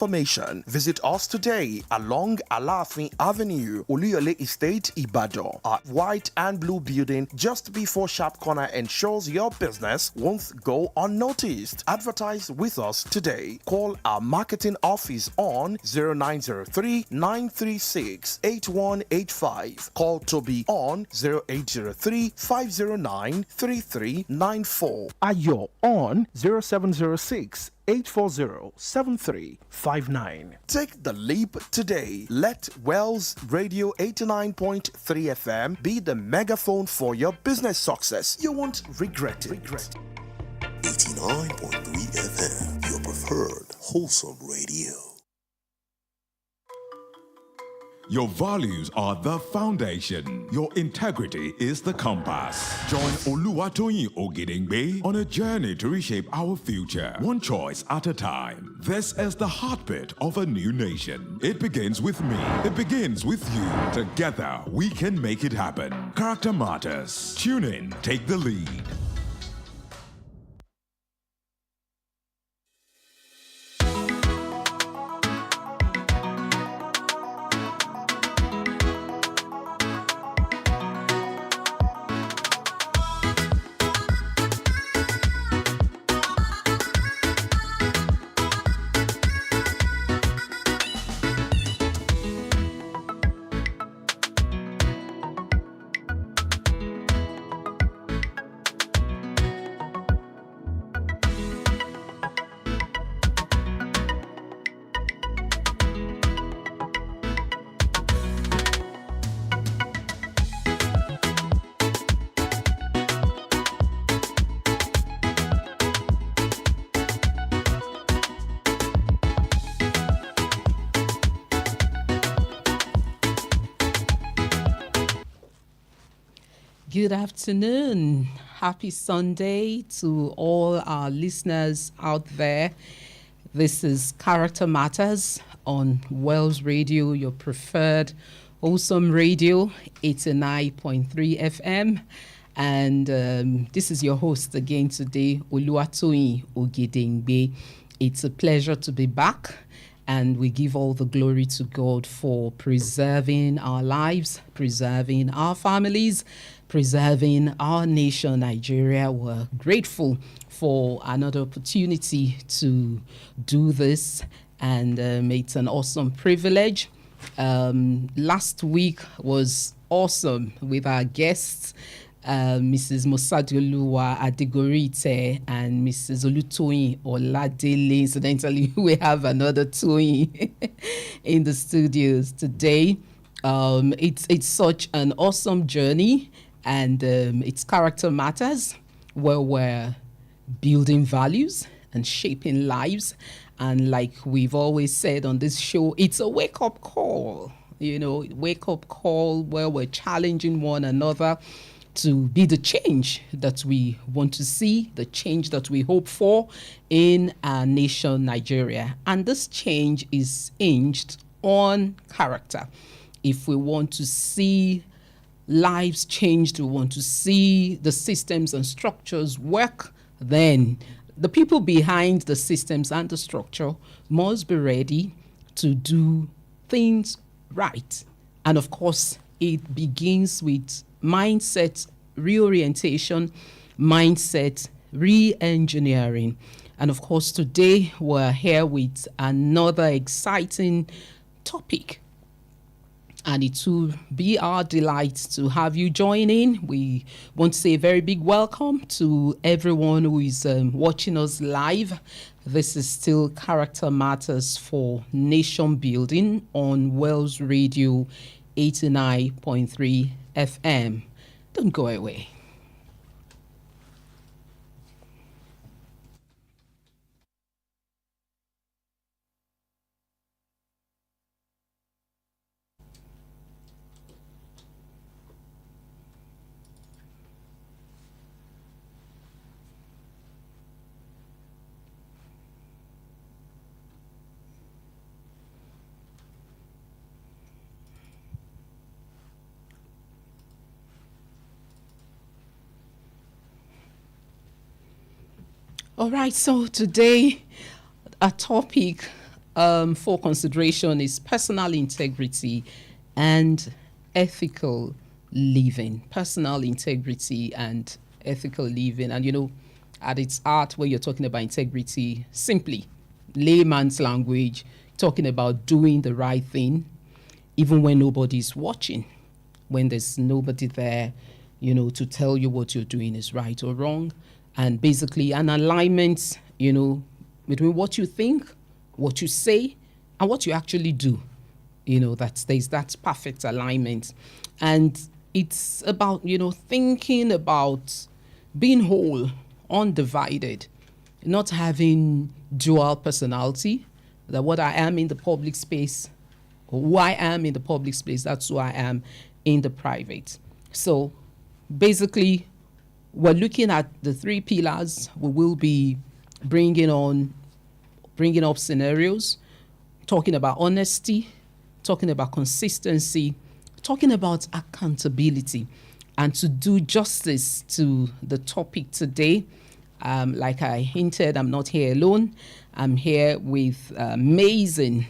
information, visit us today along Alafin Avenue, Oluyole Estate, Ibadan. Our white and blue building just before Sharp Corner ensures your business won't go unnoticed. Advertise with us today. Call our marketing office on 0903 936 8185. Call Toby on 0803 509 3394. Ayo on 0706 840-7359. Take the leap today. Let Wells Radio 89.3 FM be the megaphone for your business success. You won't regret it. 89.3 FM, your preferred wholesome radio. Your values are the foundation. Your integrity is the compass. Join Oluwatoyin Ogedengbe on a journey to reshape our future, one choice at a time. This is the heartbeat of a new nation. It begins with me. It begins with you. Together, we can make it happen. Character matters. Tune in. Take the lead. Good afternoon. Happy Sunday to all our listeners out there. This is Character Matters on Wells Radio, your preferred wholesome radio, 89.3 FM. And this is your host again today, Oluwatoyin Ogedengbe. It's a pleasure to be back. And we give all the glory to God for preserving our lives, preserving our families, preserving our nation, Nigeria. We're grateful for another opportunity to do this, and it's an awesome privilege. Last week was awesome with our guests, Mrs. Mosadioluwa Adigorite and Mrs. Olutoyin Oladele. Incidentally, we have another Toyin in the studios today. It's such an awesome journey, and it's Character Matters, where we're building values and shaping lives. And like we've always said on this show, it's a wake-up call, wake-up call where we're challenging one another to be the change that we want to see, the change that we hope for in our nation, Nigeria. And this change is hinged on character. If we want to see lives changed, we want to see the systems and structures work, then the people behind the systems and the structure must be ready to do things right. And of course, it begins with mindset reorientation, mindset re-engineering. And of course, today we're here with another exciting topic. And it will be our delight to have you join in. We want to say a very big welcome to everyone who is watching us live. This is still Character Matters for Nation Building on Wells Radio 89.3 FM. Don't go away. All right, so today our topic for consideration is personal integrity and ethical living. Personal integrity and ethical living. And, at its heart, when you're talking about integrity, simply, layman's language, talking about doing the right thing, even when nobody's watching, when there's nobody there, to tell you what you're doing is right or wrong. And basically an alignment, between what you think, what you say, and what you actually do. There's that perfect alignment. And it's about, thinking about being whole, undivided, not having dual personality, that what I am in the public space, or who I am in the public space, that's who I am in the private. So basically, we're looking at the 3 pillars. We will be bringing up scenarios, talking about honesty, talking about consistency, talking about accountability. And to do justice to the topic today, like I hinted, I'm not here alone. I'm here with amazing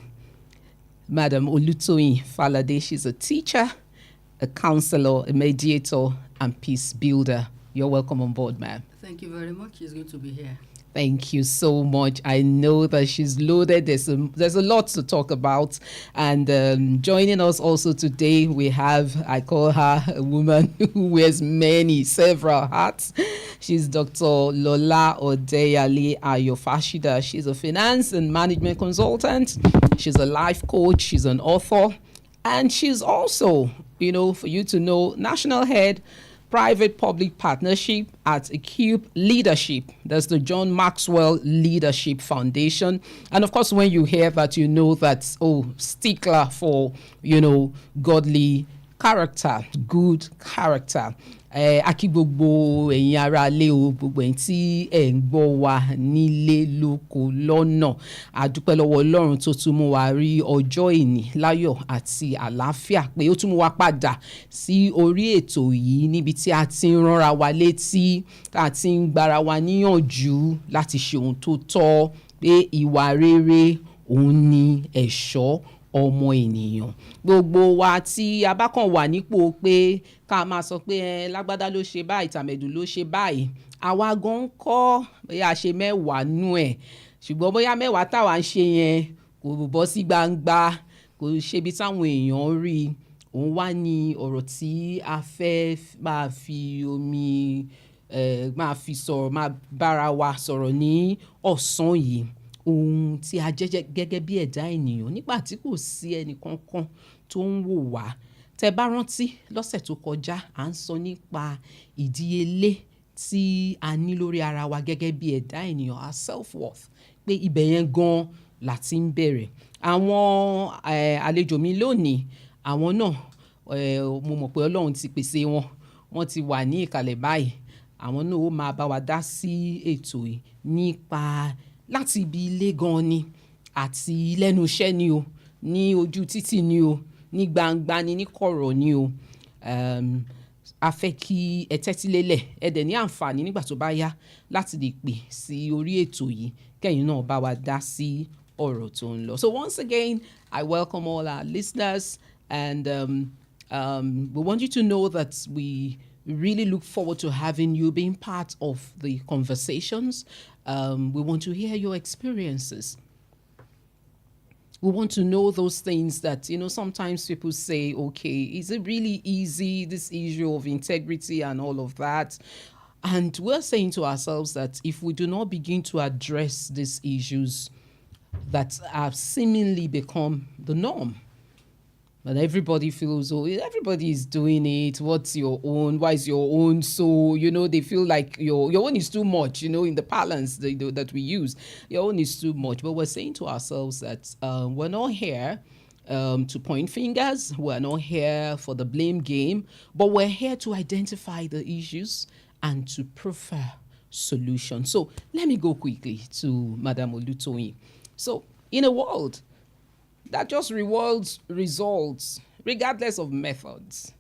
Madam Olutoyin Falade. She's a teacher, a counselor, a mediator, and peace builder. You're welcome on board, ma'am. Thank you very much. It's good to be here. Thank you so much. I know that she's loaded. There's a lot to talk about. And joining us also today, we have, I call her a woman who wears several hats. She's Dr. Lola Odeyale Ayofashida. She's a finance and management consultant. She's a life coach. She's an author. And she's also, for you to know, national head private-public partnership at Equipe Leadership. That's the John Maxwell Leadership Foundation. And of course, when you hear that, you know that, stickler for, godly character, good character. Akí gbogbo ẹ̀yin ará ilé o, gbogbo ẹ̀yin tí ẹ̀ ń gbọ́ wa nílé lóko lọ́nà. A dúpẹ́ lọ́wọ́ Ọlọ́run tó tún mú wa rí ọjọ́ ìní láyọ̀ àti àlàáfíà, pé ó tún mú wa padà sí orí ètò yìí níbi tí a ti ń ránra wa létí, tá a ti ń gbára wa níyànjú láti ṣe ohun tó tọ́, pé ìwà rere òun ni ẹ̀ṣọ́ ọmọ ènìyàn. Gbogbo wa tí a bá kàn wà nípò pé ká máa sọ pé lágbádá ló ṣe báyìí, tàmẹ̀dù ló ṣe báyìí, àwa gan kọ́ bóyá a ṣe mẹ́wàá nú ẹ̀, ṣùgbọ́n bóyá mẹ́wàá táwa ń ṣe yẹn kò bọ́ sí gbangba, kò ṣebi táwọn èèyàn rí. Òun wá ní ọ̀rọ̀ tí a fẹ́ máa fi máa fi sọ̀rọ̀, máa bára wa sọ̀rọ̀ ní ọ̀sán yìí. Ohun tí a jẹ́ gẹ́gẹ́ bí ẹ̀dá ènìyàn nígbà tí kò sí ẹnì kankan tó ń wò wá. Tẹ́ bá rántí lọ́sẹ̀ tó kọjá, à ń sọ nípa ìdíyelé tí a ní lórí ara wa gẹ́gẹ́ bí ẹ̀dá ènìyàn, our self-worth, pé ibẹ̀ yẹn gan láti ń bẹ̀rẹ̀. Àwọn àlejò mi lónìí, àwọn náà, mo mọ̀ pé Ọlọ́run ti pèsè wọn, wọ́n ti wà ní ìkàlẹ̀ báyìí. Àwọn náà ó máa bá wa dá sí ètò yìí nípa láti ibi ilé gan ni, àti lẹ́nu iṣẹ́ ni o, ní ojú títì ni o, ní gbangba ni, ní kọ̀rọ̀ ni o. A fẹ́ kí ẹ tẹ́tí lélẹ̀, ẹ dẹ̀ ní àǹfààní nígbà tó bá yá láti lè pè sí orí ètò yìí, kẹ́yìn náà bá wa dá sí ọ̀rọ̀ tó ń lọ. So once again, I welcome all our listeners, and we want you to know that we really look forward to having you being part of the conversations. We want to hear your experiences. We want to know those things that, sometimes people say, okay, is it really easy, this issue of integrity and all of that? And we're saying to ourselves that if we do not begin to address these issues that have seemingly become the norm, but everybody feels, everybody is doing it. What's your own? Why is your own so? They feel like your own is too much, in the parlance that we use. Your own is too much. But we're saying to ourselves that we're not here to point fingers. We're not here for the blame game. But we're here to identify the issues and to prefer solutions. So let me go quickly to Madam Olutoyin. So in a world that just rewards results, regardless of methods,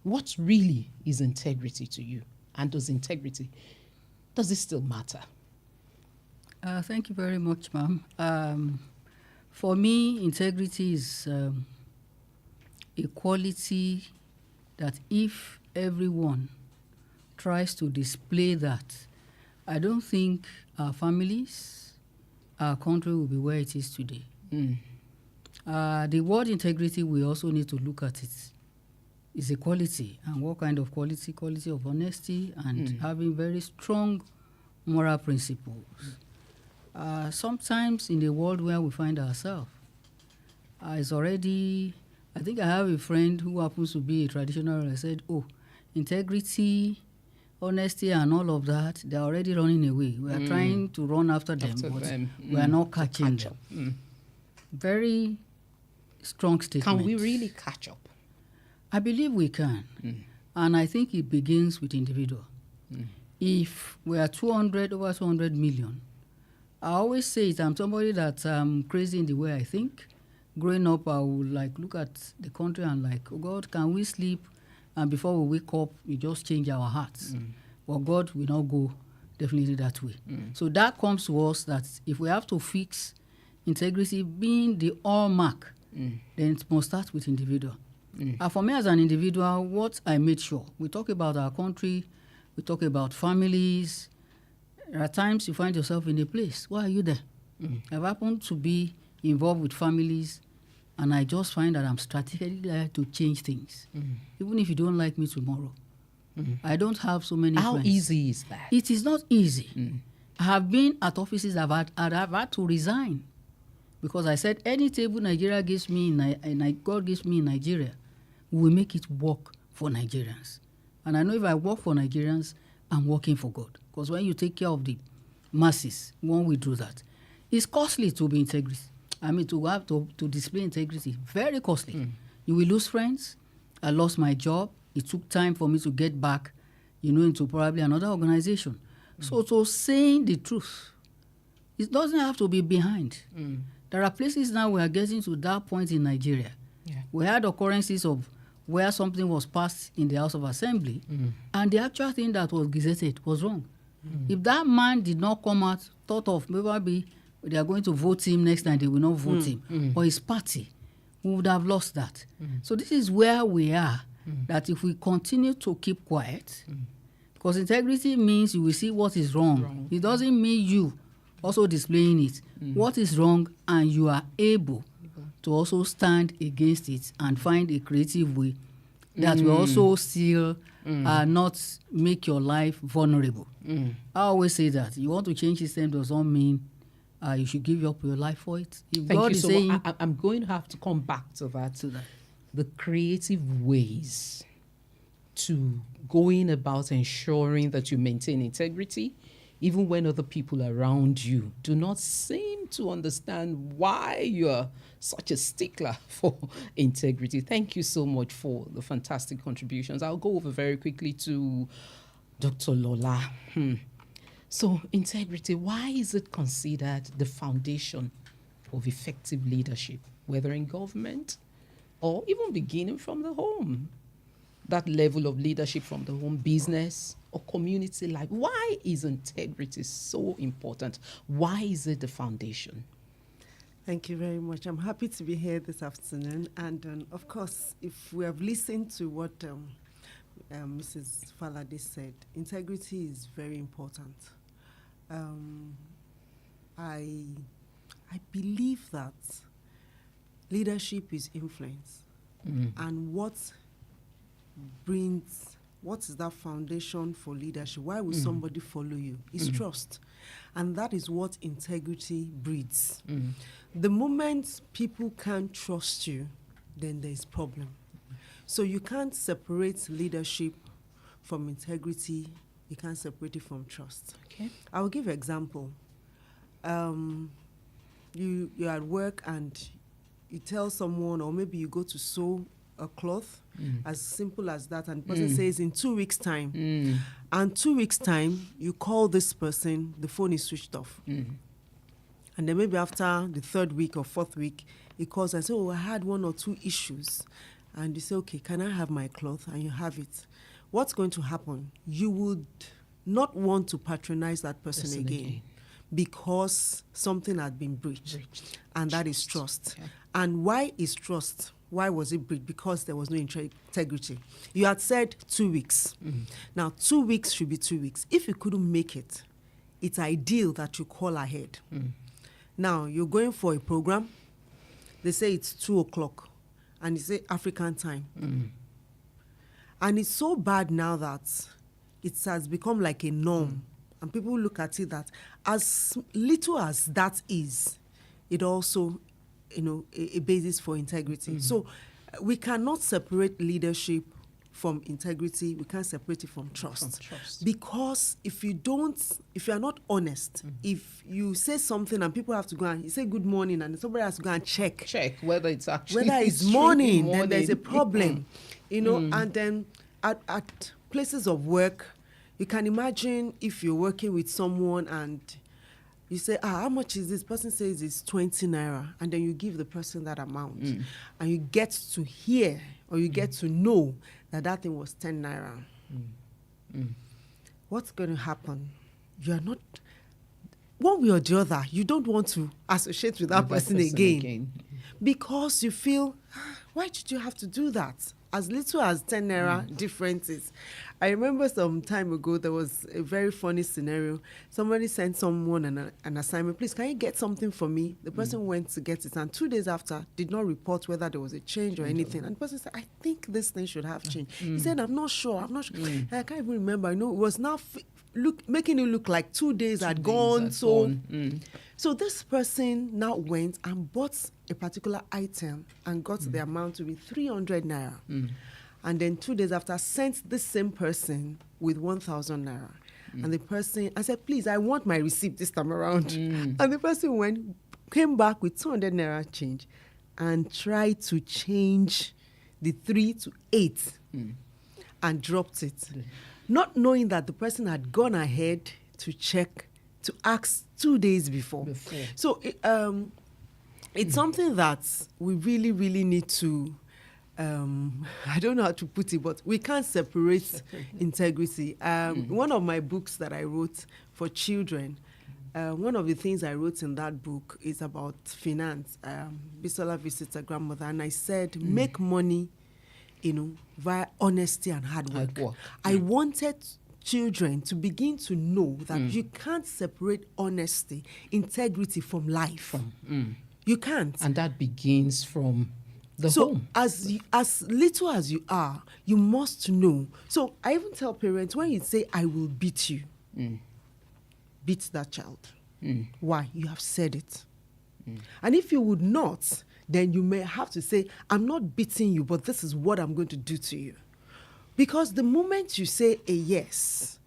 what really is integrity to you? And does it still matter? Thank you very much, ma'am. For me, integrity is a quality that if everyone tries to display that, I don't think our families, our country will be where it is today. The word integrity, we also need to look at it. It's a quality. And what kind of quality? Quality of honesty and having very strong moral principles. Sometimes in the world where we find ourselves, it's already, I think I have a friend who happens to be a traditional. I said, oh, integrity, honesty and all of that, they're already running away. We are trying to run after them, but we are not catching them. Very strong statement. Can we really catch up? I believe we can. And I think it begins with individual. If we are over 200 million, I always say it, I'm somebody that's crazy in the way I think. Growing up, I would look at the country and oh God, can we sleep? And before we wake up, we just change our hearts. But God will not go definitely that way. So that comes to us that if we have to fix integrity being the hallmark, then it must start with individual. And for me as an individual, what I made sure, we talk about our country, we talk about families. There are times you find yourself in a place. Why are you there? I've happened to be involved with families, and I just find that I'm strategically there to change things. Even if you don't like me tomorrow. I don't have so many How friends. easy is that? It is not easy. I have been at offices I've had to resign because I said any table Nigeria gives me, God gives me in Nigeria, we will make it work for Nigerians. And I know if I work for Nigerians, I'm working for God. Because when you take care of the masses, one will do that. It's costly to be integrity. I mean, to have to display integrity, very costly. You will lose friends. I lost my job. It took time for me to get back, into probably another organization. So to saying the truth, it doesn't have to be behind. There are places now we are getting to that point in Nigeria. Yeah. We had occurrences of where something was passed in the House of Assembly, and the actual thing that was gazetted was wrong. If that man did not come out, thought of maybe they are going to vote him next time, they will not vote him, or his party, we would have lost that. So this is where we are, that if we continue to keep quiet, because integrity means you will see what is wrong. It doesn't mean you also displaying it. What is wrong, and you are able to also stand against it and find a creative way that will also still not make your life vulnerable. I always say that you want to change system does not mean you should give up your life for it. If Thank God you is so saying, much. I'm going to have to come back to that. The creative ways to going about ensuring that you maintain integrity, even when other people around you do not seem to understand why you're such a stickler for integrity. Thank you so much for the fantastic contributions. I'll go over very quickly to Dr. Lola. So integrity, why is it considered the foundation of effective leadership, whether in government or even beginning from the home? That level of leadership from the home, business or community life. Why is integrity so important? Why is it the foundation? Thank you very much. I'm happy to be here this afternoon. And of course, if we have listened to what Mrs. Afolabi said, integrity is very important. I believe that leadership is influence. And what is that foundation for leadership? Why will somebody follow you? It's trust. And that is what integrity breeds. The moment people can't trust you, then there's problem. So you can't separate leadership from integrity. You can't separate it from trust. Okay. I'll give an example. You're at work and you tell someone, or maybe you go to sew a cloth, as simple as that, and the person says in 2 weeks' time. And 2 weeks' time, you call this person, the phone is switched off. And then maybe after the 3rd week or 4th week, he calls and says, oh, I had 1 or 2 issues. And you say, okay, can I have my cloth? And you have it. What's going to happen? You would not want to patronize that person again. because something had been breached. And that is trust. Yeah. And why is trust? Why was it breached? Because there was no integrity. You had said 2 weeks. Now, 2 weeks should be 2 weeks. If you couldn't make it, it's ideal that you call ahead. Now, you're going for a program. They say it's 2 o'clock, and you say African time. And it's so bad now that it has become like a norm. And people look at it that as little as that is, it also, a basis for integrity. So we cannot separate leadership from integrity. We can't separate it from trust. Because if you are not honest, if you say something and people have to go and you say good morning and somebody has to go and check whether it's actually whether it's morning, then there's a problem. And then at places of work, you can imagine if you're working with someone and you say, how much is this? Person says it's 20 naira. And then you give the person that amount. And you get to hear or you get to know that thing was 10 naira. What's going to happen? You are not, one way or the other, you don't want to associate with that person again. Because you feel, why did you have to do that? As little as 10 naira differences. I remember some time ago, there was a very funny scenario. Somebody sent someone an assignment, please, can you get something for me? The person went to get it, and 2 days after, did not report whether there was a change or anything. And the person said, I think this thing should have changed. He said, I'm not sure. I can't even remember. It was now making it look like 2 days had gone. So this person now went and bought a particular item and got the amount to be 300 naira. And then 2 days after, sent the same person with 1,000 naira. And the person, I said, please, I want my receipt this time around. And the person came back with 200 naira change and tried to change the 3 to 8 and dropped it. Not knowing that the person had gone ahead to check, to ask 2 days before. So it's something that we really, really need to, I don't know how to put it, but we can't separate integrity. One of my books that I wrote for children, one of the things I wrote in that book is about finance. Bisola visits a grandmother, and I said, make money, via honesty and hard work. I wanted children to begin to know that you can't separate honesty, integrity from life. You can't. And that begins from the home. So as little as you are, you must know. So I even tell parents, when you say, I will beat you, beat that child. Why? You have said it. And if you would not, then you may have to say, I'm not beating you, but this is what I'm going to do to you. Because the moment you say a yes,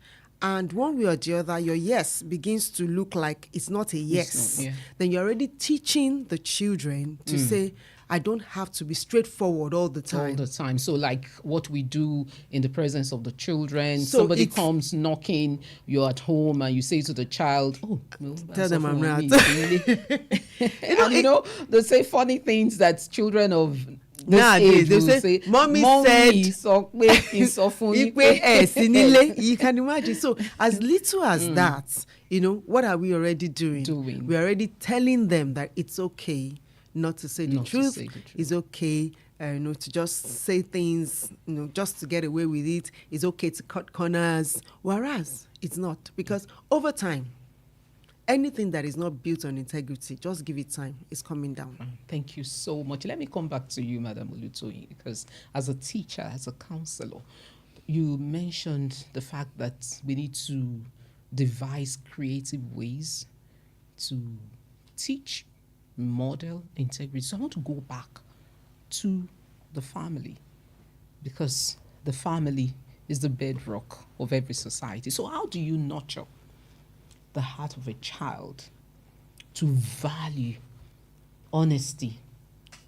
and one way or the other, your yes begins to look like it's not a yes, then you're already teaching the children to say, I don't have to be straightforward all the time. All the time. So like what we do in the presence of the children, somebody comes knocking, you're at home and you say to the child, tell them I'm not. They say funny things that children of nowadays they say mommy said you can imagine. So as little as that, what are we already doing? We're already telling them that it's okay not to say the truth. It's okay to just say things, just to get away with it. It's okay to cut corners, whereas it's not, because over time, anything that is not built on integrity, just give it time, it's coming down. Thank you so much. Let me come back to you, Madam Olutoyin, because as a teacher, as a counselor, you mentioned the fact that we need to devise creative ways to teach, model integrity. So I want to go back to the family, because the family is the bedrock of every society. So how do you nurture the heart of a child to value honesty,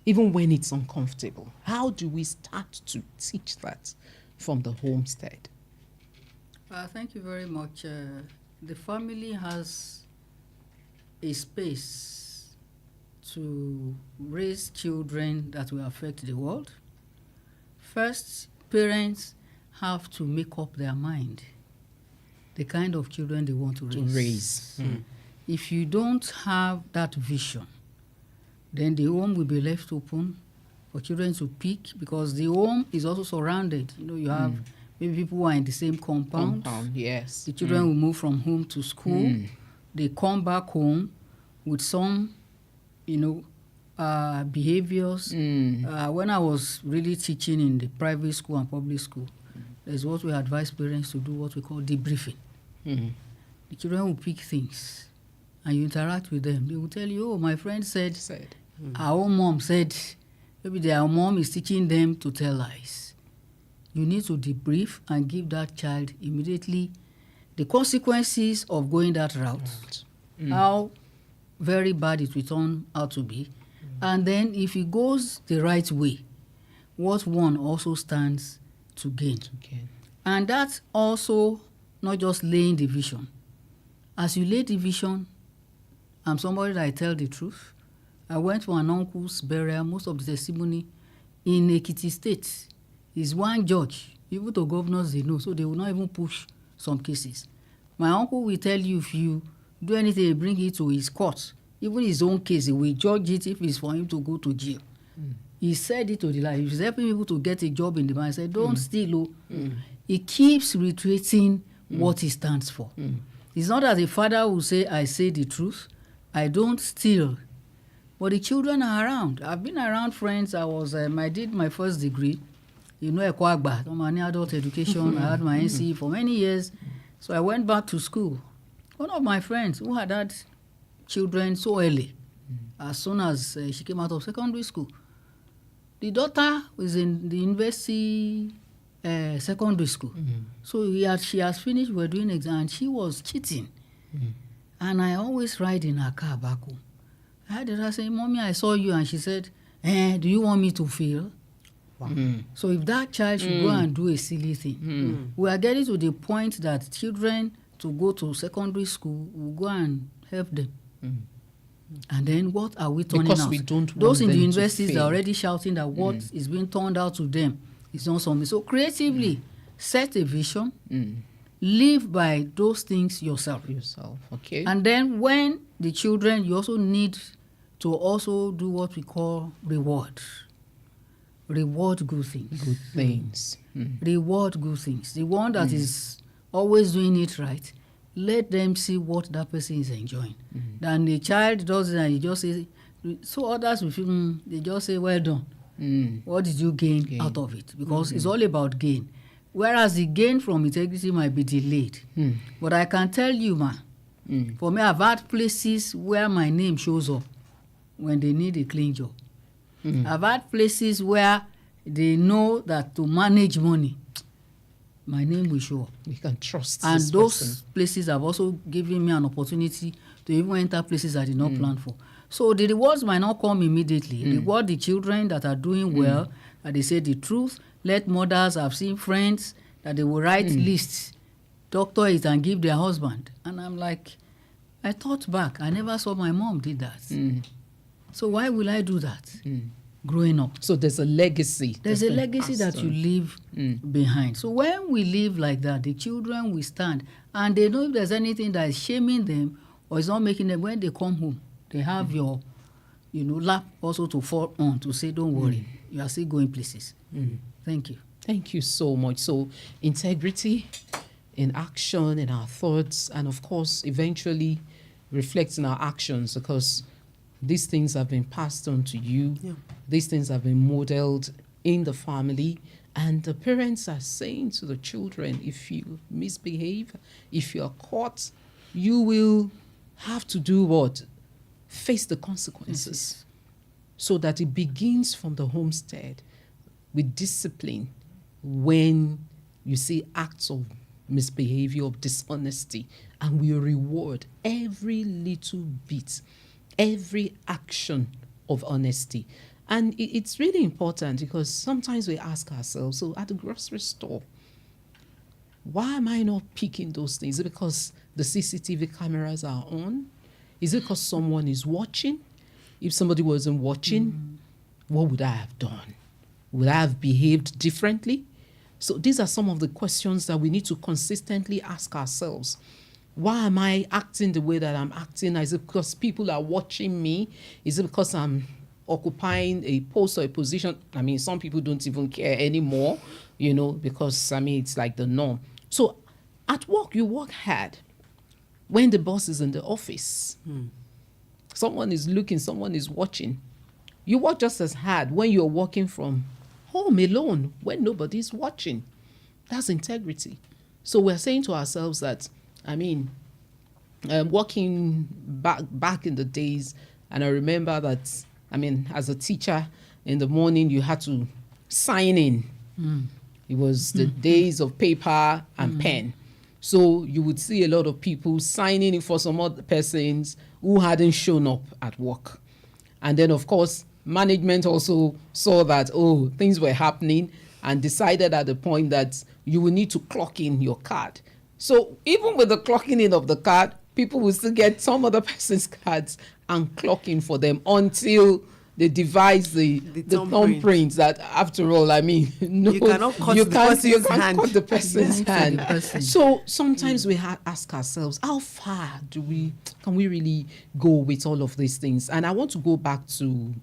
even when it's uncomfortable? How do we start to teach that from the homestead? Thank you very much. The family has a space to raise children that will affect the world. First, parents have to make up their mind the kind of children they want to raise. if you don't have that vision, then the home will be left open for children to pick, because the home is also surrounded. You have maybe people who are in the same compound. Yes. The children will move from home to school. They come back home with some, behaviors. When I was really teaching in the private school and public school, there's what we advise parents to do, what we call debriefing. The children will pick things, and you interact with them. They will tell you, oh, my friend said. Our own mom said, maybe their mom is teaching them to tell lies. You need to debrief and give that child immediately the consequences of going that route, how very bad it will turn out to be. And then if it goes the right way, what one also stands to gain. And that's also not just laying the vision. As you lay the vision, I'm somebody that I tell the truth. I went for an uncle's burial. Most of the testimony in Ekiti State is one judge. Even the governors, they know, so they will not even push some cases. My uncle will tell you, if you do anything, bring it to his court. Even his own case, he will judge it if it's for him to go to jail. He said it to the life. He's helping people to get a job in the bank. He said, don't steal. He keeps reiterating what he stands for. It's not that the father will say, I say the truth, I don't steal. But the children are around. I've been around friends. I did my first degree, Ekwagba, on adult education. I had my NCE for many years. So I went back to school. One of my friends who had children so early, as soon as she came out of secondary school, the daughter was in the university secondary school. So she has finished, we were doing exam, and she was cheating. And I always ride in her car back home. I had her say, Mommy, I saw you. And she said, do you want me to fail? Wow. So if that child should go and do a silly thing, we are getting to the point that children to go to secondary school will go and help them. And then what are we turning out? We don't Those in want the them universities are already shouting that what is being turned out to them is not something. So creatively set a vision, live by those things yourself. Okay. And then when the children, you also need to also do what we call reward. Reward good things. Reward good things. The one that is always doing it right, let them see what that person is enjoying. Then the child does it and he just says, so others will feel, they just say, well done. What did you gain out of it? Because it's all about gain. Whereas the gain from integrity might be delayed. But I can tell you, for me, I've had places where my name shows up when they need a clean job. I've had places where they know that to manage money, my name will show up. We can trust and this those person. places have also given me an opportunity to even enter places I did not plan for. So the rewards might not come immediately. Reward the children that are doing well, that they say the truth. Let mothers, I've seen friends that they will write lists, doctor it and give their husband. And I'm like, I thought back, I never saw my mom did that. So why will I do that growing up? So there's a legacy. There's a legacy that you leave behind. So when we live like that, the children will stand and they know if there's anything that is shaming them or is not making them, when they come home, they have your lap also to fall on to say, don't worry, you are still going places. Thank you. Thank you so much. So integrity in action, in our thoughts, and of course, eventually reflects in our actions, because these things have been passed on to you. These things have been modeled in the family. And the parents are saying to the children, if you misbehave, if you are caught, you will have to do what? Face the consequences. So that it begins from the homestead with discipline. When you see acts of misbehavior, of dishonesty, and we reward every little bit, every action of honesty. And it's really important, because sometimes we ask ourselves, so at the grocery store, why am I not picking those things? Is it because the CCTV cameras are on? Is it because someone is watching? If somebody wasn't watching, what would I have done? Would I have behaved differently? So these are some of the questions that we need to consistently ask ourselves. Why am I acting the way that I'm acting? Is it because people are watching me? Is it because I'm occupying a post or a position? I mean, some people don't even care anymore, because, it's like the norm. So at work, you work hard. When the boss is in the office, someone is looking, someone is watching. You work just as hard when you're working from home alone, when nobody's watching. That's integrity. So we're saying to ourselves that, working back in the days, and I remember that, as a teacher, in the morning you had to sign in. It was the days of paper and pen. So you would see a lot of people signing in for some other persons who hadn't shown up at work. And then, of course, management also saw that, things were happening, and decided at the point that you will need to clock in your card. So even with the clocking in of the card, people will still get some other person's cards and clock in for them until they devise the thumbprint that, after all, you cannot cut the person's hand. So sometimes we ask ourselves, how far can we really go with all of these things? And I want to go back to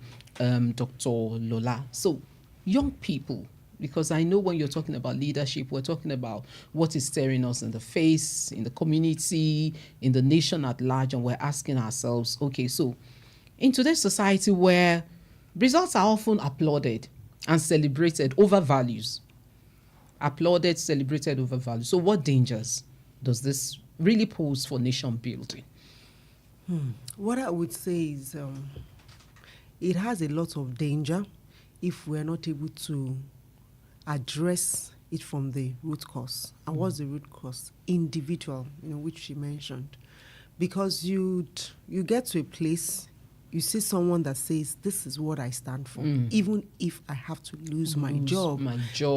Dr. Lola. So young people, because I know when you're talking about leadership, we're talking about what is staring us in the face, in the community, in the nation at large, and we're asking ourselves, okay, so in today's society where results are often applauded and celebrated over values, so what dangers does this really pose for nation building? What I would say is it has a lot of danger if we're not able to address it from the root cause. And what's the root cause? Individual, which she mentioned. Because you get to a place, you see someone that says, this is what I stand for. Even if I have to lose my job,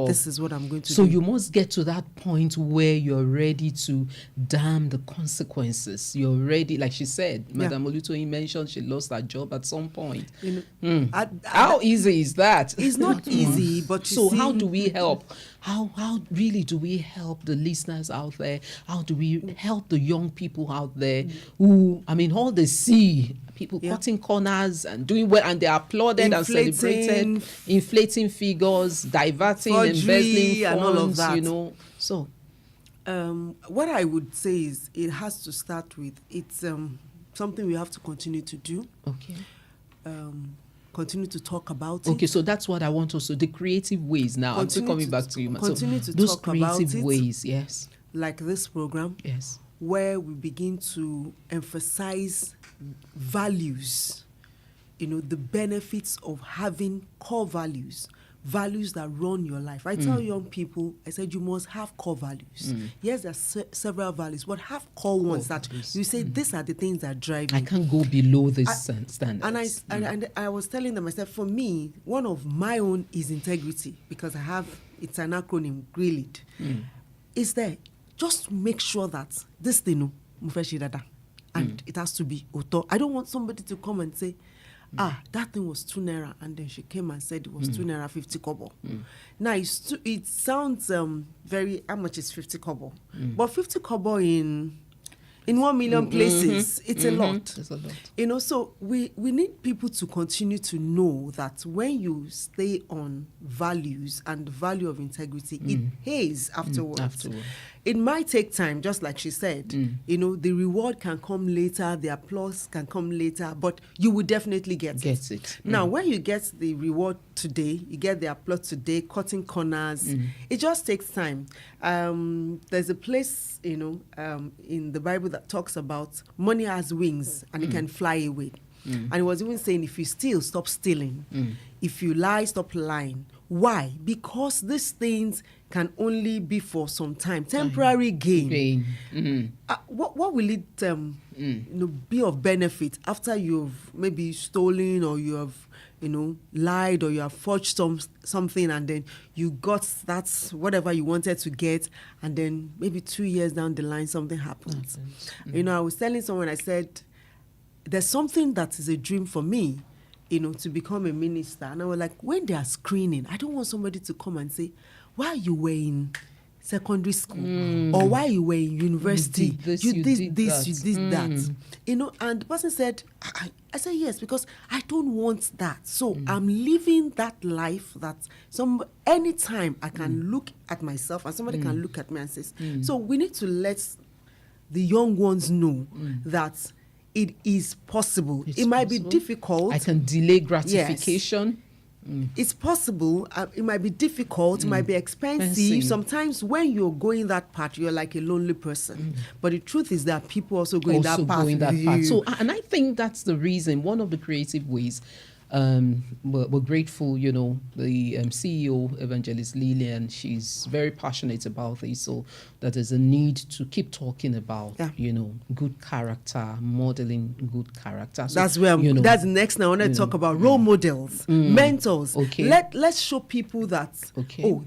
this is what I'm going to do. So you must get to that point where you're ready to damn the consequences. You're ready, like she said, Madam Olutoyin mentioned she lost her job at some point. How easy is that? It's not easy, but so how do we help? How really do we help the listeners out there? How do we help the young people out there who, all they see, people cutting corners and doing well, and they are applauded and celebrated, inflating figures, diverting, embezzling funds, and all of that. So, what I would say is it has to start with, it's something we have to continue to do. Okay. Continue to talk about it. Okay, so that's what I want also, the creative ways now. I'm still coming back to you. Continue to those talk about it. Those creative ways, yes. Like this program. Yes. Where we begin to emphasize values, the benefits of having core values that run your life. I tell young people, I said, you must have core values. Yes, there are several values, but have core ones that you say, these are the things that drive me. I can't go below this standards. And I was telling them, I said, for me, one of my own is integrity, because it's an acronym, GRILID. Is there, just make sure that this thing, and it has to be auto. I don't want somebody to come and say, that thing was 2 naira, and then she came and said it was 2 naira 50 kobo. Now it sounds very, how much is 50 kobo? But 50 kobo in 1 million places, it's a lot. It's a lot. So we need people to continue to know that when you stay on values and the value of integrity, it pays afterwards. It might take time, just like she said. The reward can come later, the applause can come later, but you will definitely get it. Now, when you get the reward today, you get the applause today, cutting corners, it just takes time. There's a place, in the Bible that talks about money has wings and it can fly away. And it was even saying, if you steal, stop stealing. If you lie, stop lying. Why? Because these things can only be for some time, temporary gain. What will it be of benefit after you've maybe stolen, or you have lied, or you have forged something, and then you got that's whatever you wanted to get, and then maybe 2 years down the line something happens. I was telling someone, I said, there's something that is a dream for me, to become a minister. And I was like, when they are screening, I don't want somebody to come and say, while you were in secondary school or while you were in university. You did this, you did that. You know, and the person said, I said, yes, because I don't want that. So I'm living that life that anytime I can look at myself and somebody can look at me and says, so we need to let the young ones know that it is possible. It might be difficult. I can delay gratification. Yes. It's possible. It might be difficult. It might be expensive. Sometimes when you're going that path, you're like a lonely person. But the truth is that people also going that path. So, and I think that's the reason. One of the creative ways. We're grateful, you know, the CEO, Evangelist Lillian, she's very passionate about this, so that there's a need to keep talking about, you know, good character, modeling good character. So, that's where that's the next now. I want to talk about role models, mentors. Let's show people that,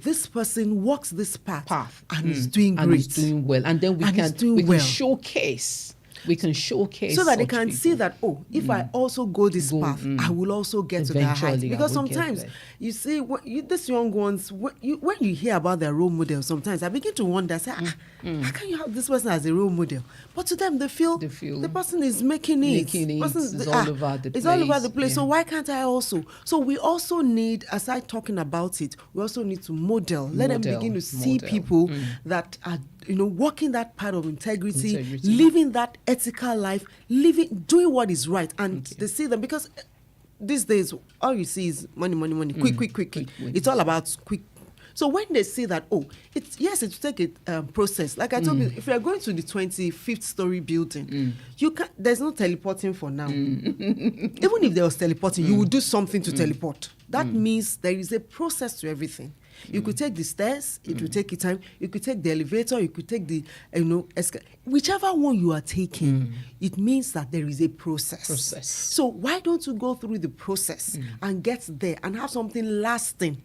this person walks this path and is doing great. And is doing well. And then we can showcase. We can showcase so that they can see that, if I also go this path, I will also get to that height. Because sometimes you see, these young ones, when you hear about their role model, sometimes I begin to wonder, say, how can you have this person as a role model? But to them, they feel the person is making it. It's all over the place. It's all over the place. So why can't I also? So we also need, aside talking about it, we also need to model. Let them begin to see people that are, you know, walking that path of integrity, living that ethical life, doing what is right, and they see them, because these days all you see is money, quick. It's all about quick. So when they see that, it will take a process. Like I told you, if you're going to the 25th story building, there's no teleporting for now. Even if there was teleporting, you would do something to teleport. That means there is a process to everything. You could take the stairs, it will take you time. You could take the elevator, you could take the, whichever one you are taking, it means that there is a process. So why don't you go through the process and get there and have something lasting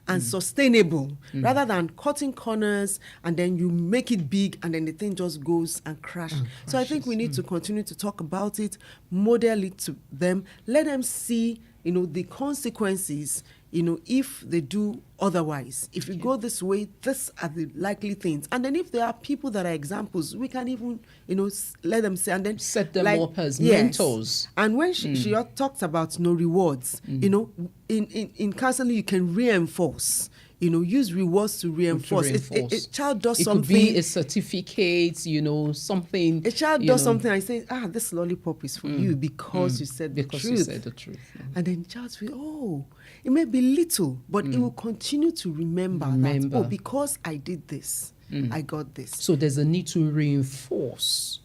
and sustainable, rather than cutting corners and then you make it big and then the thing just goes and crashes. So I think we need to continue to talk about it, model it to them, let them see, you know, the consequences, you know, if they do otherwise. If you go this way, these are the likely things. And then if there are people that are examples, we can even, you know, let them say, and then set them up as mentors. And when she talked about no rewards, you know, in counseling, you can reinforce. You know, use rewards to reinforce. A child does something. It could be a certificate, you know, something. A child does something, I say, this lollipop is for you because you said the truth. Because you said the truth. And then the child will, it may be little, but it will continue to remember that, because I did this, I got this. So there's a need to reinforce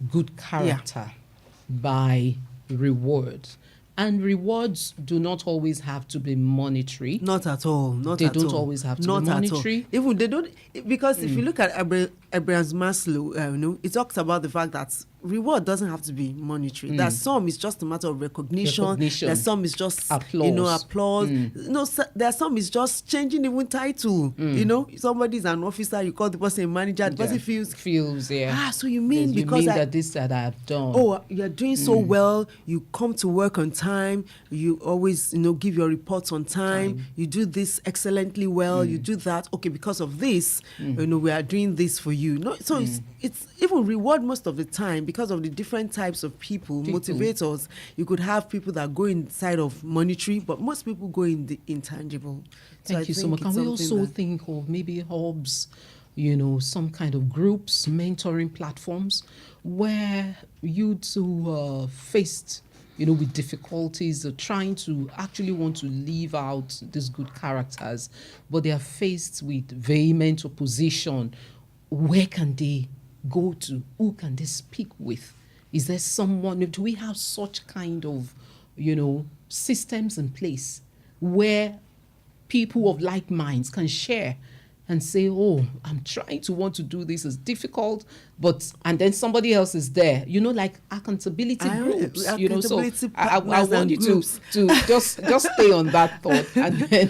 good character by reward. And rewards do not always have to be monetary. Not at all. They don't always have to be monetary. Even they don't, because if you look at Abraham's Maslow, it talks about the fact that reward doesn't have to be monetary. That some is just a matter of recognition. That some is just applause. There some is just changing even title. You know, somebody's an officer, you call the person a manager. The person feels. So you mean that this that I have done. Oh, you're doing so well. You come to work on time. You always, give your reports on time. You do this excellently well. You do that. Okay, because of this, we are doing this for you. So it's even reward most of the time because of the different types of people, motivators. You could have people that go inside of monetary, but most people go in the intangible. Thank you so much. Can we also think of maybe hubs, some kind of groups, mentoring platforms where youths who faced with difficulties, trying to actually want to live out these good characters, but they are faced with vehement opposition. Where can they go to? Who can they speak with? Is there someone, do we have such kind of, systems in place where people of like minds can share and say, I'm trying to want to do this, it's difficult, and then somebody else is there, like accountability groups, so I want you to just stay on that thought, and then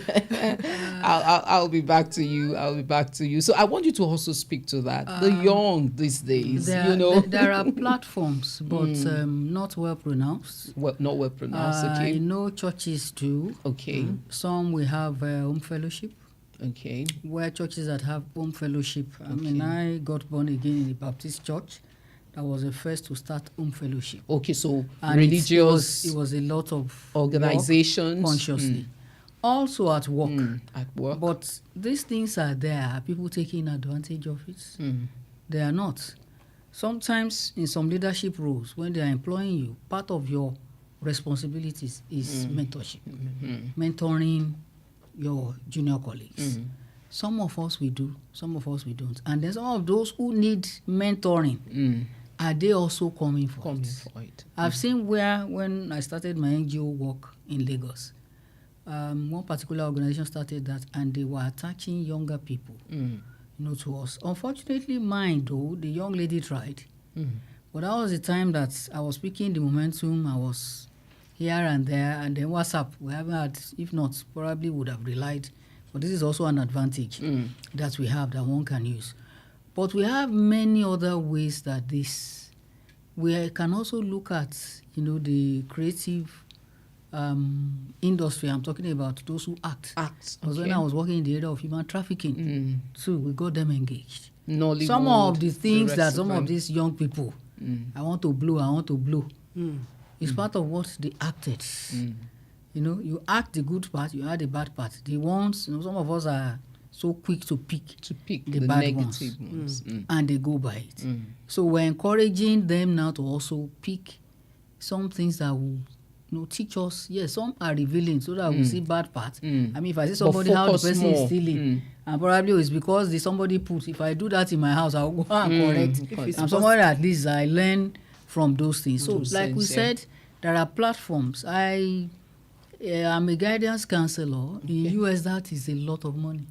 I'll be back to you. So I want you to also speak to that. The young these days, there are platforms, but not well pronounced. Not well pronounced, okay. I know churches do. Okay. Some we have home fellowship. Okay. Where churches that have home fellowship. I mean, I got born again in the Baptist church. That was the first to start home fellowship. Okay, so And religious it was a lot of organizations. work consciously. Also at work. At work. But these things are there. Are people taking advantage of it? They are not. Sometimes in some leadership roles, when they are employing you, part of your responsibilities is mentorship. Mentoring your junior colleagues. Some of us we do, some of us we don't. And then some of those who need mentoring, are they also coming for it? I've seen where, when I started my NGO work in Lagos, one particular organization started that, and they were attaching younger people, to us. Unfortunately, mine though, the young lady tried. But that was the time that I was picking the momentum. I was here and there, and then WhatsApp, we haven't had, if not, probably would have relied. But this is also an advantage that we have that one can use. But we have many other ways that we can also look at, the creative industry. I'm talking about those who act. Because when I was working in the area of human trafficking, too, we got them engaged. Nollywood, some of the things that some of these young people, I want to blow, it's part of what they acted. You act the good part, you act the bad part. The ones, some of us are so quick to pick the bad negative ones. And they go by it. So we're encouraging them now to also pick some things that will teach us. Yes, some are revealing so that we see bad parts. I mean, if I see somebody how the person is stealing, and probably it's because somebody put, if I do that in my house, I'll go and correct. And somewhere at least I learn from those things. So like we said, there are platforms. I'm a guidance counselor. In the US, that is a lot of money.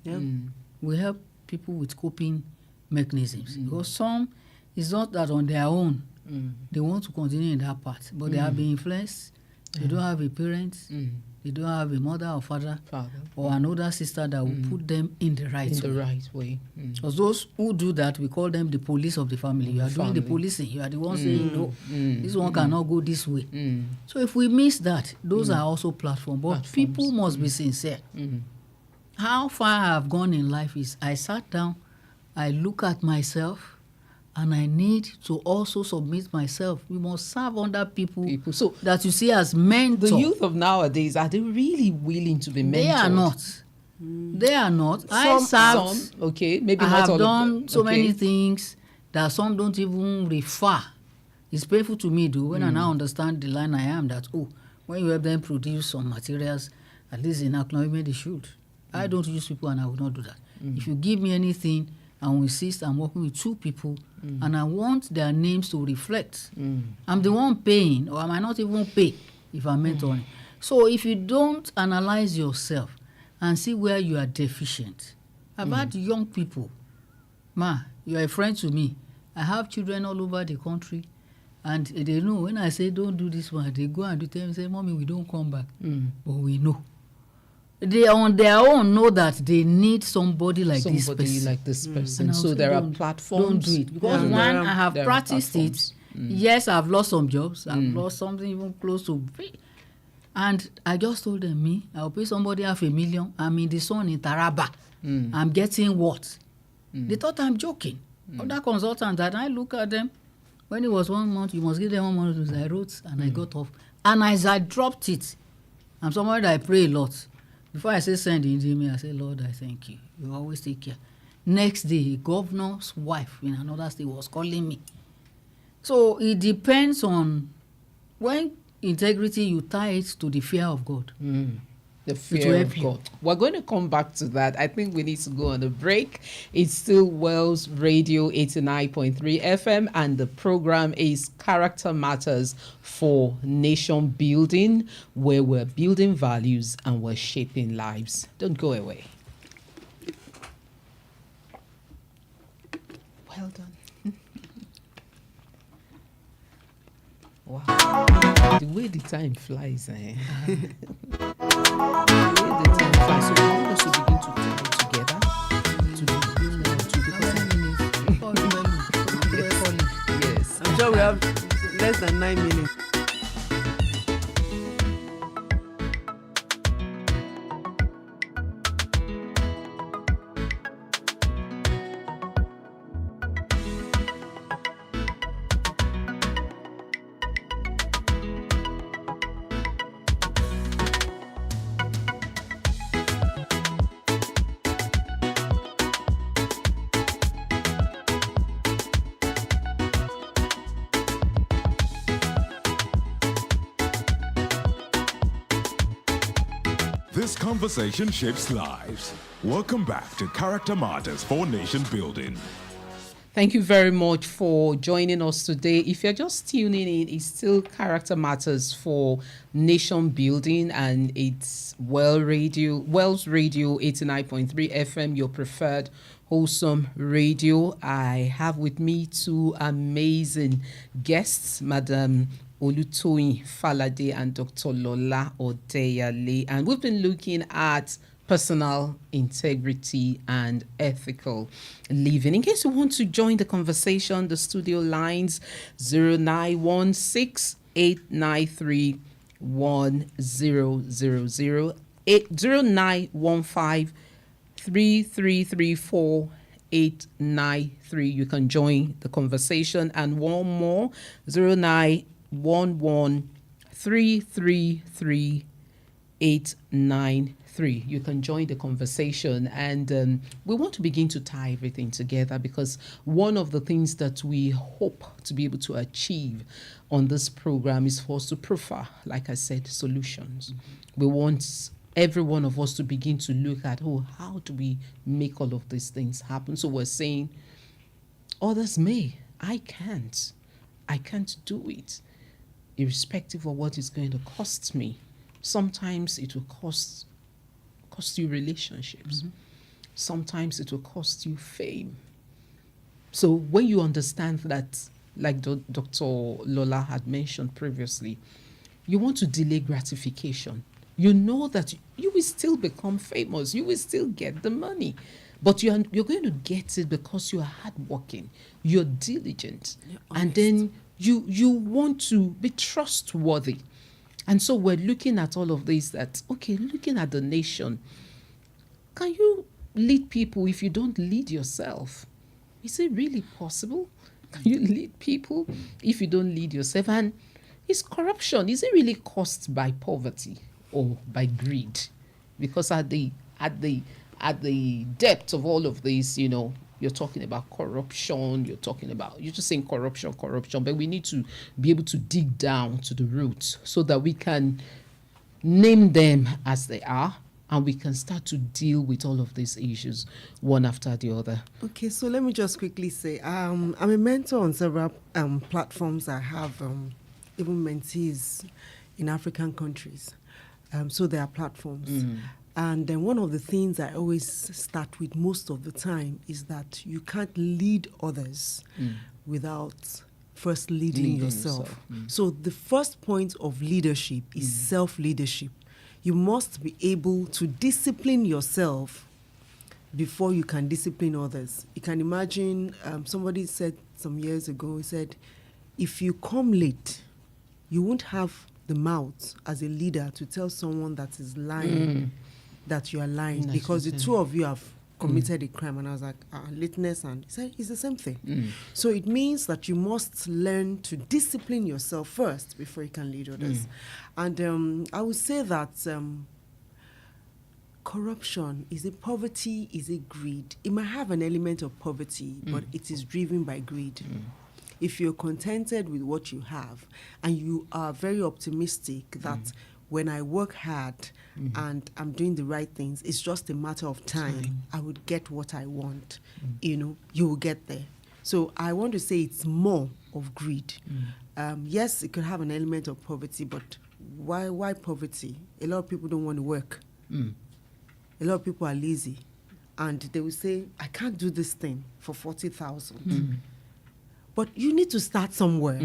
We help people with coping mechanisms. Because some, it's not that on their own, they want to continue in that path, but they have been influenced. They don't have a parent. They don't have a mother or father. Or an older sister that will put them in the right way. Because those who do that, we call them the police of the family. You are doing the policing. You are the one saying, no, this one cannot go this way. So if we miss that, those are also platforms. But people must be sincere. How far I have gone in life is I sat down, I look at myself, and I need to also submit myself. We must serve under people so that you see as mentors. The youth of nowadays, are they really willing to be mentored? They are not. They are not. Some, maybe I not have all done of them. So many things that some don't even refer. It's painful to me, though, when I now understand the line I am, that, when you help them produce some materials, at least in acknowledgement they should. I don't use people, and I will not do that. If you give me anything, and we insist I'm working with 2 people, and I want their names to reflect. I'm the one paying, or I might not even pay if I'm mentoring. So if you don't analyze yourself and see where you are deficient. I've had young people, you're a friend to me. I have children all over the country, and they know when I say don't do this one, they go and do them, say, Mommy, we don't come back. But we know. They on their own know that they need somebody like this person. So there are platforms. Don't do it. Because one, I have practiced it. Yes, I've lost some jobs. I've lost something even close to free. And I just told them, I'll pay somebody $500,000. I'm in the sun in Taraba. I'm getting what? They thought I'm joking. Other consultants, that I look at them, when it was 1 month, you must give them 1 month. I wrote and I got off. And as I dropped it, I'm somebody that I pray a lot. Before I say send in email, I say, Lord, I thank you. You always take care. Next day, a governor's wife in another state was calling me. So it depends on when integrity, you tie it to the fear of God. The fear of God. We're going to come back to that. I think we need to go on a break. It's still Wells Radio 89.3 FM, and the program is Character Matters for Nation Building, where we're building values and we're shaping lives. Don't go away. Well done. Wow. The way the time flies, So we want us to begin to tell it together to become yes. I'm sure we have less than 9 minutes. This conversation shapes lives. Welcome back to Character Matters for Nation Building. Thank you very much for joining us today. If you're just tuning in, it's still Character Matters for Nation Building, and it's Wells Radio 89.3 FM, your preferred wholesome radio. I have with me two amazing guests, Madam Olutoyin Falade and Dr. Lola Odeyale, and we've been looking at personal integrity and ethical living. In case you want to join the conversation, the studio lines 0916 893 1000, 0915 3334 893. You can join the conversation, and one more 0911 333 893. You can join the conversation, and we want to begin to tie everything together, because one of the things that we hope to be able to achieve on this program is for us to proffer, like I said, solutions. We want every one of us to begin to look at, how do we make all of these things happen? So we're saying, others may, I can't do it, irrespective of what it's going to cost me. Sometimes it will cost you relationships. Sometimes it will cost you fame. So when you understand that, like Dr. Lola had mentioned previously, you want to delay gratification. You know that you will still become famous. You will still get the money. But you're going to get it because you're hardworking. You're diligent. And then you want to be trustworthy. And so we're looking at all of this, that, okay, looking at the nation, can you lead people if you don't lead yourself? Is it really possible? Can you lead people if you don't lead yourself? And is corruption, is it really caused by poverty or by greed? Because at the depth of all of this, you're talking about corruption, you're just saying corruption, but we need to be able to dig down to the roots so that we can name them as they are, and we can start to deal with all of these issues one after the other. Okay, so let me just quickly say, I'm a mentor on several platforms. I have even mentees in African countries. So there are platforms. And then one of the things I always start with most of the time is that you can't lead others without first leading yourself. So the first point of leadership is self-leadership. You must be able to discipline yourself before you can discipline others. You can imagine, somebody said some years ago, he said, if you come late, you won't have the mouth as a leader to tell someone that is lying that you are lying, because the two of you have committed a crime. And I was like, lateness, and he said, it's the same thing. So it means that you must learn to discipline yourself first before you can lead others. And I would say that corruption, is it poverty, is it greed? It might have an element of poverty, but it is driven by greed. If you're contented with what you have, and you are very optimistic that when I work hard and I'm doing the right things, it's just a matter of time. I would get what I want. You will get there. So I want to say it's more of greed. Yes, it could have an element of poverty, but why poverty? A lot of people don't want to work. A lot of people are lazy. And they will say, I can't do this thing for 40,000. But you need to start somewhere.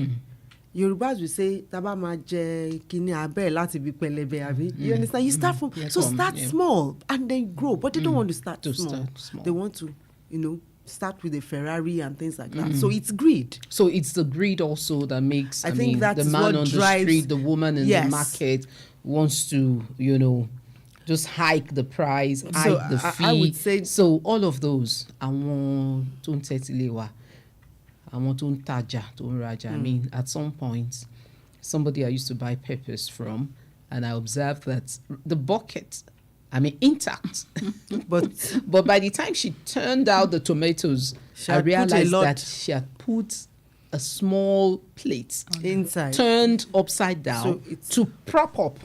Yorubas will say, "Taba ma je kini abe lati bi pelebe abi." You understand? You start from start small and then grow. But they don't want to start small. They want to, start with a Ferrari and things like that. So it's greed. So it's the greed also that makes I think that the is man what on drives, the street, the woman in the market wants to, just hike the price, hike the fee. I would say so. All of those, I want to tetilewa. I want to taja, to raja. I mean, at some point, somebody I used to buy peppers from, and I observed that the bucket, intact. but by the time she turned out the tomatoes, I realized that she had put a small plate inside, turned upside down to prop up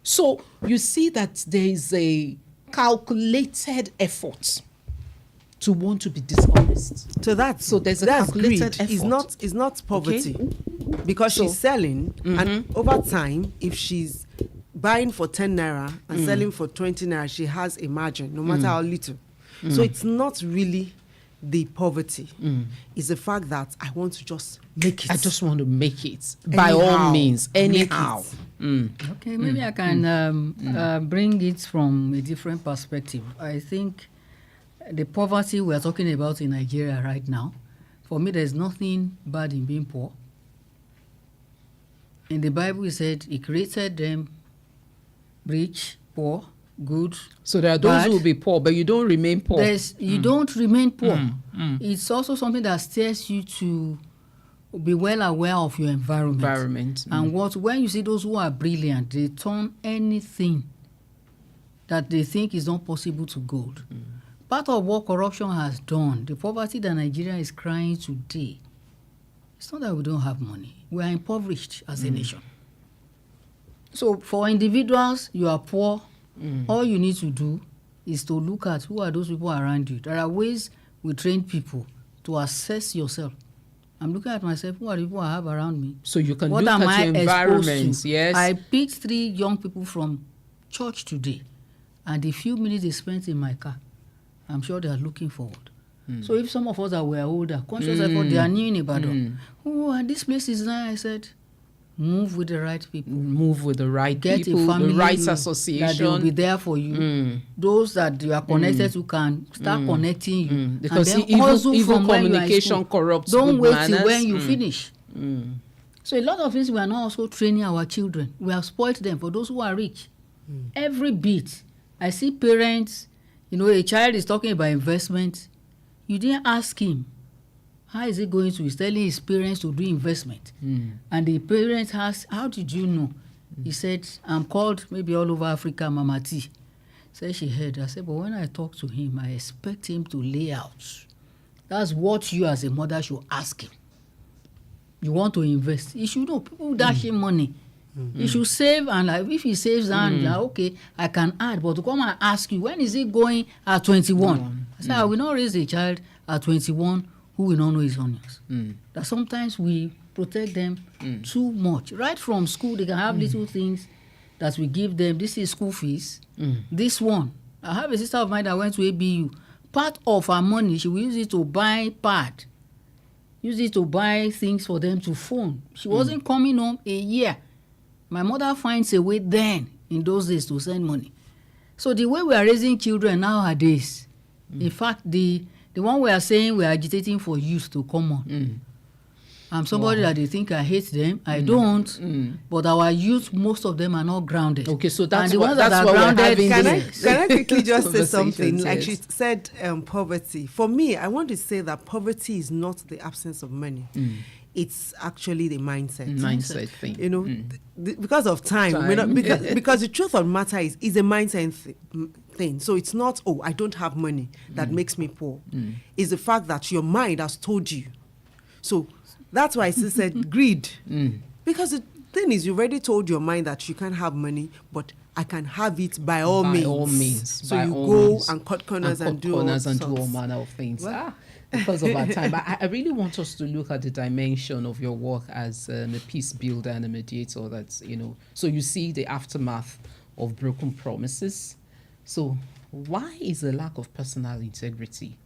So you see that there is a calculated effort to want to be dishonest. So there's a that's calculated greed. effort. It's not poverty. Okay. Because So- she's selling, and over time, if she's buying for 10 naira and selling for 20 naira, she has a margin, no matter how little. So it's not really the poverty. It's the fact that I want to just make it. I just want to make it by all Anyhow, means, make anyhow. it. Okay, maybe I can bring it from a different perspective. I think the poverty we're talking about in Nigeria right now, for me, there's nothing bad in being poor. In the Bible, it said he created them rich, poor, good. So there are those bad. who will be poor, but you don't remain poor. You don't remain poor. It's also something that steers you to be well aware of your environment. And when you see those who are brilliant, they turn anything that they think is not possible to gold. Part of what corruption has done, the poverty that Nigeria is crying today, it's not that we don't have money. We are impoverished as a nation. So for individuals, you are poor. All you need to do is to look at who are those people around you. There are ways we train people to assess yourself. I'm looking at myself, who are the people I have around me? So you can What look am at I your exposed environment, to? yes. I picked 3 young people from church today, and the few minutes they spent in my car, I'm sure they are looking forward. So if some of us that were older, conscious effort, they are new in Ibadan. Oh, and this place is nice. I said, move with the right people. Move with the right Get people, a family the right that association. will be there for you. Those that you are connected to can start connecting you. Because and then evil hustle from when you are in communication school. corrupts Don't good wait manners. till when you finish. So a lot of things we are not also training our children. We have spoiled them for those who are rich. Every bit. I see parents, a child is talking about investment. You didn't ask him, how is he going to? He's telling his parents to do investment. And the parents asked, how did you know? He said, I'm called maybe all over Africa, Mama T. Said she heard. I said, but when I talk to him, I expect him to lay out. That's what you as a mother should ask him. You want to invest. He should know. People dash him money. He should save, and if he saves, okay, I can add. But to come and ask you, when is he going at 21? I said, I will not raise a child at 21 who will not know his onions. That sometimes we protect them too much. Right from school, they can have little things that we give them. This is school fees. This one. I have a sister of mine that went to ABU. Part of her money, she will use it to buy pad. Use it to buy things for them to phone. She wasn't coming home a year. My mother finds a way then, in those days, to send money. So the way we are raising children nowadays, in fact, the one we are saying we are agitating for youth to come on. I'm somebody that they think I hate them. I don't. But our youth, most of them are not grounded. Okay, so And that's the what ones that that's are what we're grounded, having Can I, this can I quickly just say something? conversations, Like yes. she said, poverty. For me, I want to say that poverty is not the absence of money. It's actually the mindset. mindset thing. Because of time. Because the truth of the matter is a mindset thing. So it's not, I don't have money that makes me poor. It's the fact that your mind has told you. So that's why I still said greed. Because the thing is, you already told your mind that you can't have money, but I can have it by all means. So you go and cut corners and do all manner of things. Because of our time. But I really want us to look at the dimension of your work as a peace builder and a mediator. That's, so you see the aftermath of broken promises. So why is the lack of personal integrity?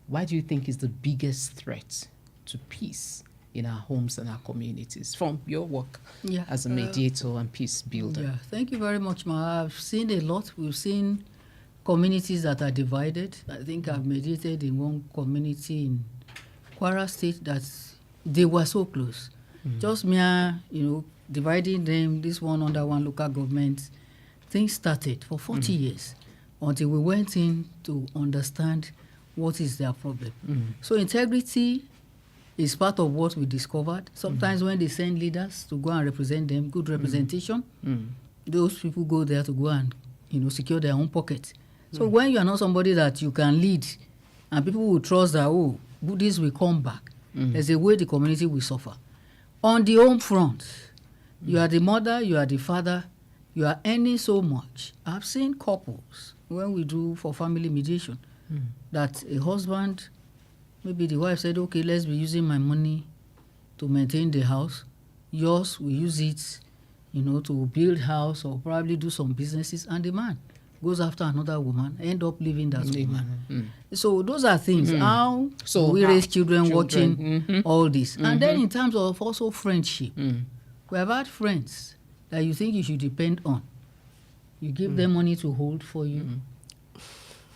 Why do you think is the biggest threat to peace in our homes and our communities from your work as a mediator and peace builder? Yeah, thank you very much, Ma. I've seen a lot. We've seen communities that are divided. I think I've mediated in one community in Kwara State that they were so close. Just mere, dividing them, this one under one local government. Things started for 40 years until we went in to understand what is their problem. So integrity is part of what we discovered. Sometimes when they send leaders to go and represent them, good representation, those people go there to go and secure their own pocket. So when you are not somebody that you can lead and people will trust that, this will come back, there's a way the community will suffer. On the home front, you are the mother, you are the father, you are earning so much. I've seen couples, when we do for family mediation, that a husband, maybe the wife said, okay, let's be using my money to maintain the house. Yours, we use it, to build house or probably do some businesses. And the man goes after another woman, end up leaving that woman. So those are things. How we raise children watching all this. And then in terms of also friendship, we have had friends that you think you should depend on. You give them money to hold for you.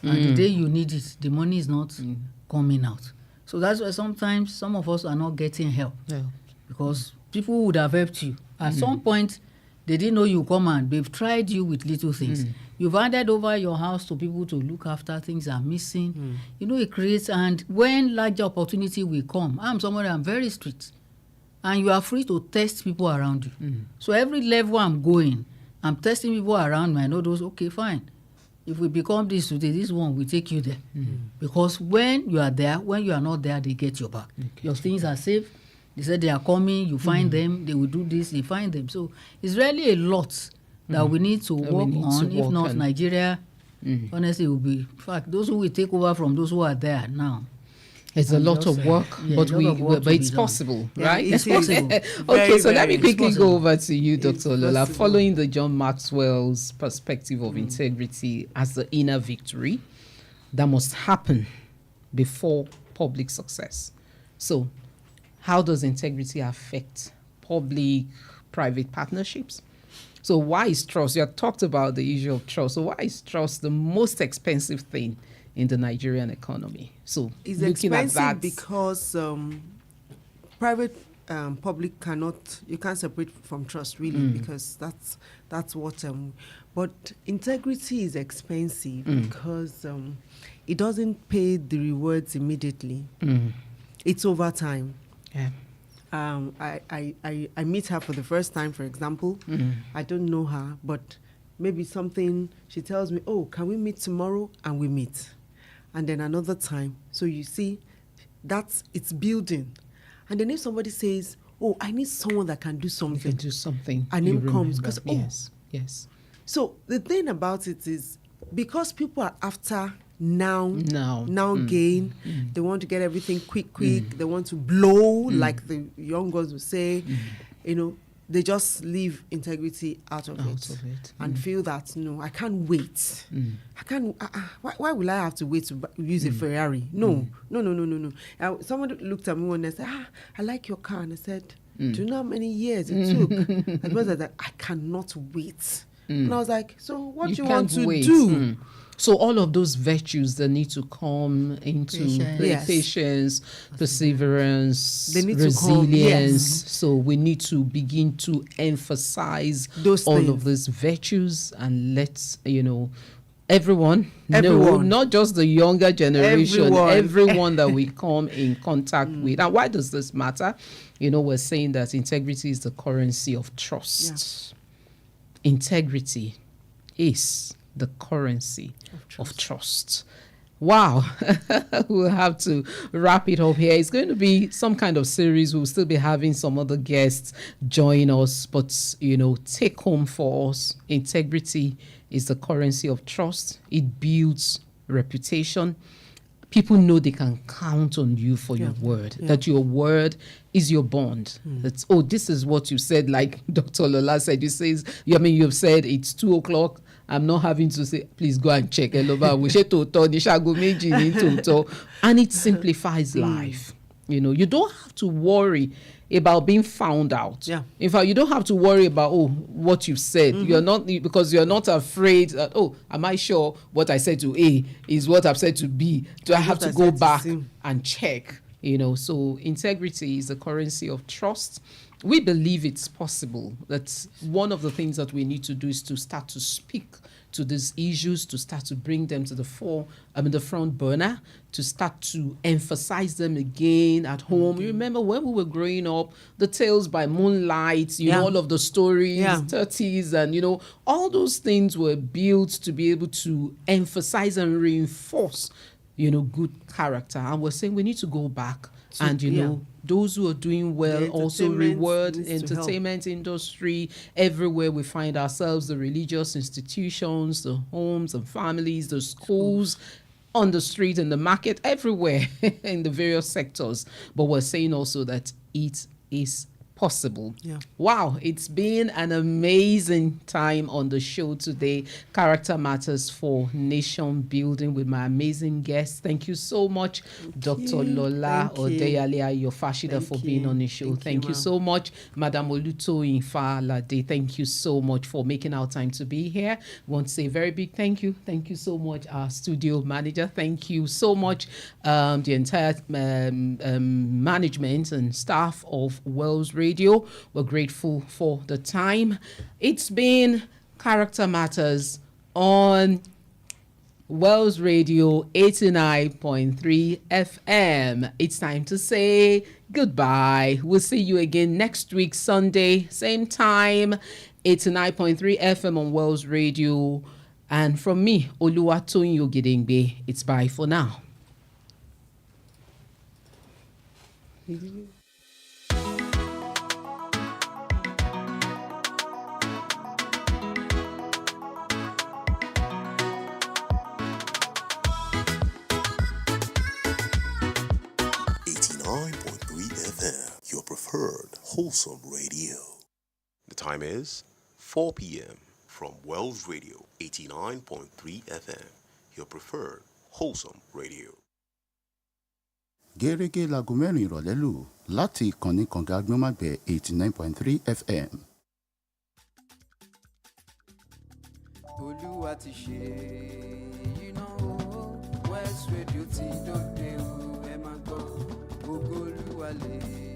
And the day you need it, the money is not coming out. So that's why sometimes some of us are not getting help. Yeah. Because people would have helped you. At some point, they didn't know you come and they've tried you with little things. You've handed over your house to people to look after, things are missing. It creates, and when larger opportunity will come, I'm very strict. And you are free to test people around you. So every level I'm going, I'm testing people around me. I know those, okay, fine. If we become this today, this one will take you there. Because when you are there, when you are not there, they get your back. Your things are safe. They said they are coming, you find them, they will do this, you find them. So it's really a lot that we need to work on. If not, Nigeria, honestly, will be, in fact, those who will take over from those who are there now. It's a lot of work, but it's possible, right? It's possible. Okay, so let me quickly go over to you, Dr. Lola. Following the John Maxwell's perspective of integrity as the inner victory that must happen before public success. So, how does integrity affect public-private partnerships? So why is trust? You have talked about the issue of trust. So why is trust the most expensive thing in the Nigerian economy? So it's looking expensive at that, because private, public you can't separate from trust really, because that's what. But integrity is expensive because it doesn't pay the rewards immediately. It's over time. Yeah. I meet her for the first time, for example. I don't know her, but maybe something, she tells me, oh, can we meet tomorrow? And we meet. And then another time. So you see, it's building. And then if somebody says, oh, I need someone that can do something. You can do something. And name comes. Because, Yes. So the thing about it is, because people are after now gain, they want to get everything quick, they want to blow, like the young girls would say, they just leave integrity out of it and feel that, no, I can't wait. I can't, why will I have to wait to use a Ferrari? No. Someone looked at me one day and said, I like your car. And I said, do you know how many years it took? As well as that, I cannot wait. And I was like, so what do you want to do? So all of those virtues that need to come into patience, perseverance, resilience. So we need to begin to emphasize those all things. of these virtues and let everyone know, not just the younger generation, everyone that we come in contact with. And why does this matter? We're saying that integrity is the currency of trust. Integrity is the currency of trust. Wow. We'll have to wrap it up here. It's going to be some kind of series. We'll still be having some other guests join us. But, take home for us, integrity is the currency of trust. It builds reputation. People know they can count on you for your word, that your word is your bond. That's, this is what you said, like Dr. Lola said. You've said it's 2:00. I'm not having to say, please go and check. And it simplifies life. You don't have to worry about being found out. In fact, you don't have to worry about what you've said. You're not, because you're not afraid that am I sure what I said to A is what I've said to B? Do I have to go back and check? So integrity is the currency of trust. We believe it's possible. That's one of the things that we need to do, is to start to speak to these issues, to start to bring them to the front burner, to start to emphasize them again at home. You remember when we were growing up, the Tales by Moonlight, all of the stories, 30s, and all those things were built to be able to emphasize and reinforce, good character. And we're saying we need to go back and, those who are doing well The also entertainment reward needs to help. entertainment industry everywhere we find ourselves, the religious institutions, the homes and families, the schools, on the street, in the market, everywhere in the various sectors. But we're saying also that it is possible. Yeah. Wow, it's been an amazing time on the show today. Character Matters for Nation Building with my amazing guests. Thank you so much, Dr. Lola Odeyale Ayofashida, for being on the show. Thank you so much, Madam Olutoyin Falade. Thank you so much for making our time to be here. We want to say a very big thank you. Thank you so much, our studio manager. Thank you so much, the entire management and staff of Wells Radio. We're grateful for the time. It's been Character Matters on Wells Radio 89.3 FM. It's time to say goodbye. We'll see you again next week, Sunday, same time, 89.3 FM on Wells Radio. And from me, Oluwatoyin Ogedengbe, it's bye for now. Your preferred wholesome radio. The time is 4 p.m. from Wells Radio 89.3 FM, your preferred wholesome radio. Gẹ́gẹ́ láago mẹ́rin ìrọ̀lẹ́ lù láti ìkànnì kànga agbọ́nmágbẹ̀ 89.3 FM. Olúwa ti ṣe iná o, West Radio ti dóde o, ẹ máa gbọ́, ògo Olúwa lè.